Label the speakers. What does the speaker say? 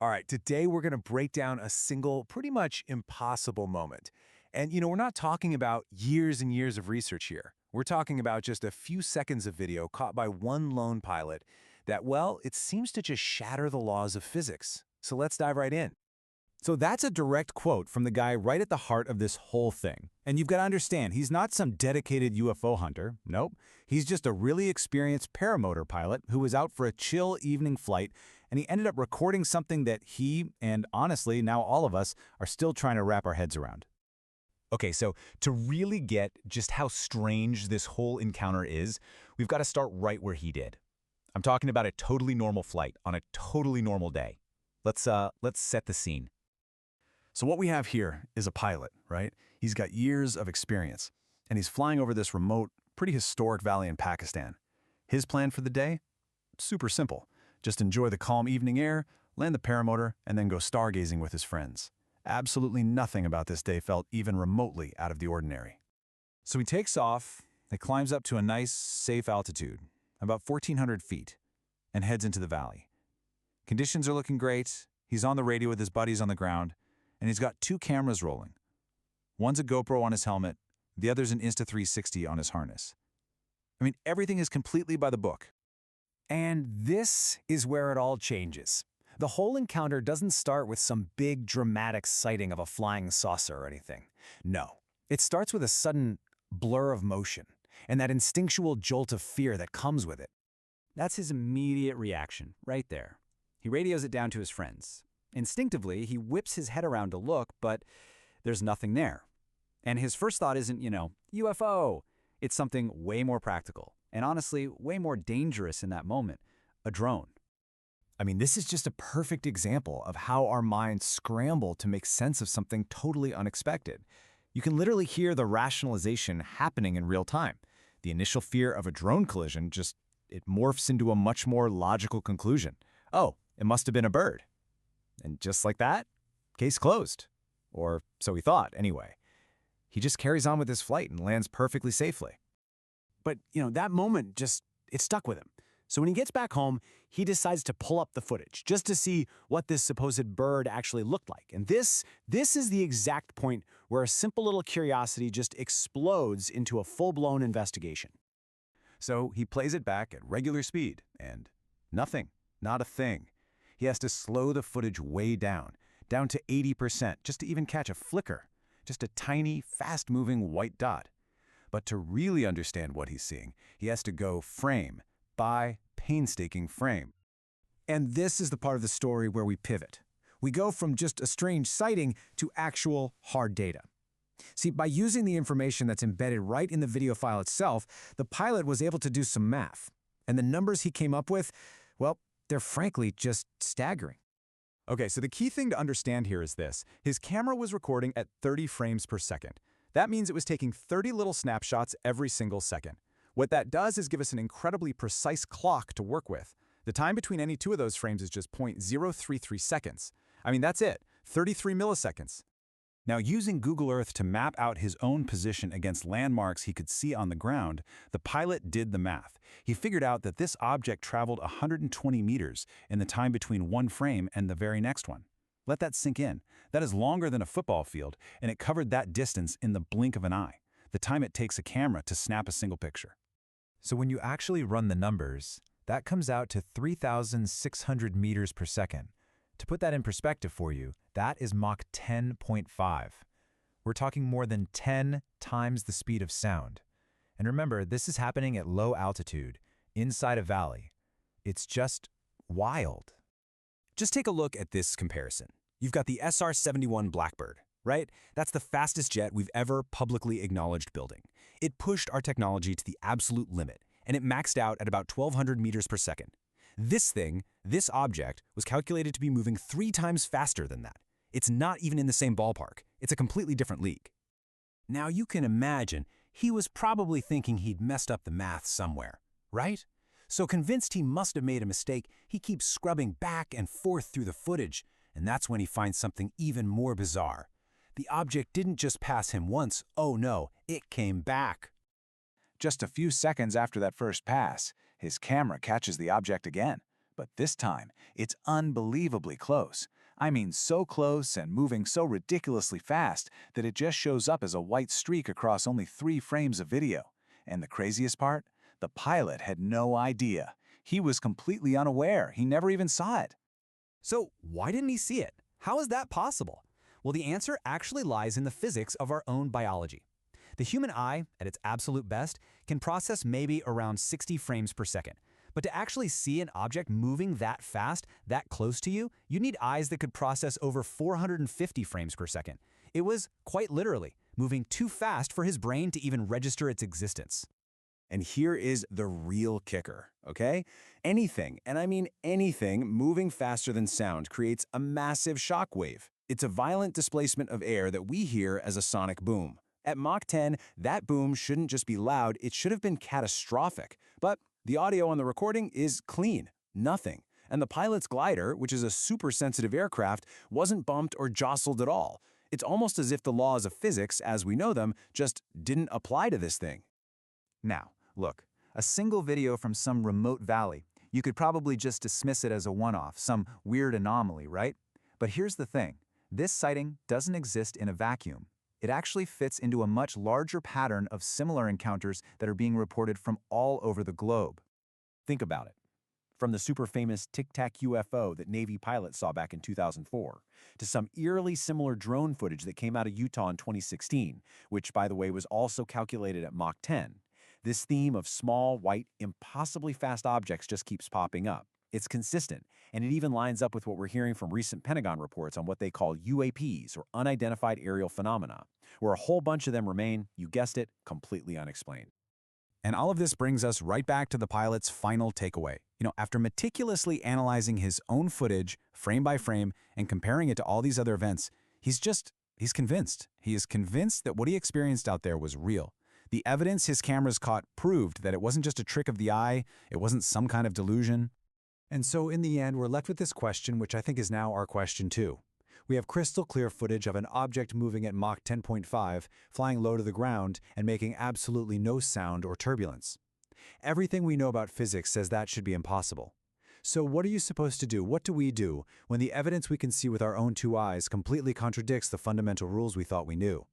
Speaker 1: All right, today we're going to break down a single, pretty much impossible moment. And, we're not talking about years and years of research here. We're talking about just a few seconds of video caught by one lone pilot that, well, it seems to just shatter the laws of physics. So let's dive right in.
Speaker 2: So that's a direct quote from the guy right at the heart of this whole thing. And you've got to understand, he's not some dedicated UFO hunter. Nope. He's just a really experienced paramotor pilot who was out for a chill evening flight, and he ended up recording something that he, and honestly, now all of us, are still trying to wrap our heads around.
Speaker 3: Okay, so to really get just how strange this whole encounter is, we've got to start right where he did. I'm talking about a totally normal flight on a totally normal day. Let's set the scene.
Speaker 1: So what we have here is a pilot, right? He's got years of experience, and he's flying over this remote, pretty historic valley in Pakistan. His plan for the day? Super simple. Just enjoy the calm evening air, land the paramotor, and then go stargazing with his friends. Absolutely nothing about this day felt even remotely out of the ordinary. So he takes off, he climbs up to a nice, safe altitude, about 1,400 feet, and heads into the valley. Conditions are looking great, he's on the radio with his buddies on the ground, and he's got two cameras rolling. One's a GoPro on his helmet, the other's an Insta360 on his harness. I mean, everything is completely by the book.
Speaker 4: And this is where it all changes. The whole encounter doesn't start with some big dramatic sighting of a flying saucer or anything. No, it starts with a sudden blur of motion and that instinctual jolt of fear that comes with it.
Speaker 2: That's his immediate reaction, right there. He radios it down to his friends. Instinctively, he whips his head around to look, but there's nothing there. And his first thought isn't, UFO. It's something way more practical, and honestly, way more dangerous in that moment, a drone.
Speaker 4: I mean, this is just a perfect example of how our minds scramble to make sense of something totally unexpected. You can literally hear the rationalization happening in real time. The initial fear of a drone collision it morphs into a much more logical conclusion. Oh, it must have been a bird. And just like that, case closed. Or so he thought, anyway. He just carries on with his flight and lands perfectly safely.
Speaker 5: But, that moment it stuck with him. So when he gets back home, he decides to pull up the footage just to see what this supposed bird actually looked like. And this is the exact point where a simple little curiosity just explodes into a full-blown investigation.
Speaker 1: So he plays it back at regular speed, and nothing, not a thing. He has to slow the footage way down to 80%, just to even catch a flicker, just a tiny, fast-moving white dot. But to really understand what he's seeing, he has to go frame by painstaking frame.
Speaker 4: And this is the part of the story where we pivot. We go from just a strange sighting to actual hard data. See, by using the information that's embedded right in the video file itself, the pilot was able to do some math. And the numbers he came up with, well, they're frankly just staggering.
Speaker 3: Okay, so the key thing to understand here is this. His camera was recording at 30 frames per second. That means it was taking 30 little snapshots every single second. What that does is give us an incredibly precise clock to work with. The time between any two of those frames is just 0.033 seconds. I mean, that's it, 33 milliseconds.
Speaker 1: Now, using Google Earth to map out his own position against landmarks he could see on the ground, the pilot did the math. He figured out that this object traveled 120 meters in the time between one frame and the very next one. Let that sink in. That is longer than a football field, and it covered that distance in the blink of an eye, the time it takes a camera to snap a single picture.
Speaker 6: So when you actually run the numbers, that comes out to 3,600 meters per second. To put that in perspective for you, that is Mach 10.5. We're talking more than 10 times the speed of sound. And remember, this is happening at low altitude, inside a valley. It's just wild.
Speaker 4: Just take a look at this comparison. You've got the SR-71 Blackbird, right? That's the fastest jet we've ever publicly acknowledged building. It pushed our technology to the absolute limit, and it maxed out at about 1,200 meters per second. This object, was calculated to be moving 3 times faster than that. It's not even in the same ballpark. It's a completely different league. Now you can imagine he was probably thinking he'd messed up the math somewhere, right? So convinced he must have made a mistake, he keeps scrubbing back and forth through the footage, and that's when he finds something even more bizarre. The object didn't just pass him once, oh no, it came back.
Speaker 1: Just a few seconds after that first pass, his camera catches the object again,
Speaker 3: But this time, it's unbelievably close. I mean, so close and moving so ridiculously fast that it just shows up as a white streak across only 3 frames of video. And the craziest part? The pilot had no idea. He was completely unaware. He never even saw it.
Speaker 4: So why didn't he see it? How is that possible? Well, the answer actually lies in the physics of our own biology. The human eye, at its absolute best, can process maybe around 60 frames per second. But to actually see an object moving that fast, that close to you, you need eyes that could process over 450 frames per second. It was, quite literally, moving too fast for his brain to even register its existence.
Speaker 1: And here is the real kicker, okay? Anything, and I mean anything, moving faster than sound creates a massive shock wave. It's a violent displacement of air that we hear as a sonic boom. At Mach 10, that boom shouldn't just be loud, it should have been catastrophic. But the audio on the recording is clean, nothing. And the pilot's glider, which is a super-sensitive aircraft, wasn't bumped or jostled at all. It's almost as if the laws of physics, as we know them, just didn't apply to this thing.
Speaker 3: Now, look, a single video from some remote valley, you could probably just dismiss it as a one-off, some weird anomaly, right? But here's the thing. This sighting doesn't exist in a vacuum. It actually fits into a much larger pattern of similar encounters that are being reported from all over the globe.
Speaker 1: Think about it. From the super famous Tic Tac UFO that Navy pilots saw back in 2004, to some eerily similar drone footage that came out of Utah in 2016, which, by the way, was also calculated at Mach 10. This theme of small, white, impossibly fast objects just keeps popping up. It's consistent, and it even lines up with what we're hearing from recent Pentagon reports on what they call UAPs, or unidentified aerial phenomena, where a whole bunch of them remain, you guessed it, completely unexplained.
Speaker 2: And all of this brings us right back to the pilot's final takeaway. After meticulously analyzing his own footage, frame by frame, and comparing it to all these other events, he's convinced. He is convinced that what he experienced out there was real. The evidence his cameras caught proved that it wasn't just a trick of the eye, it wasn't some kind of delusion. And so in the end, we're left with this question, which I think is now our question too. We have crystal clear footage of an object moving at Mach 10.5, flying low to the ground, and making absolutely no sound or turbulence. Everything we know about physics says that should be impossible. So what are you supposed to do? What do we do when the evidence we can see with our own 2 eyes completely contradicts the fundamental rules we thought we knew?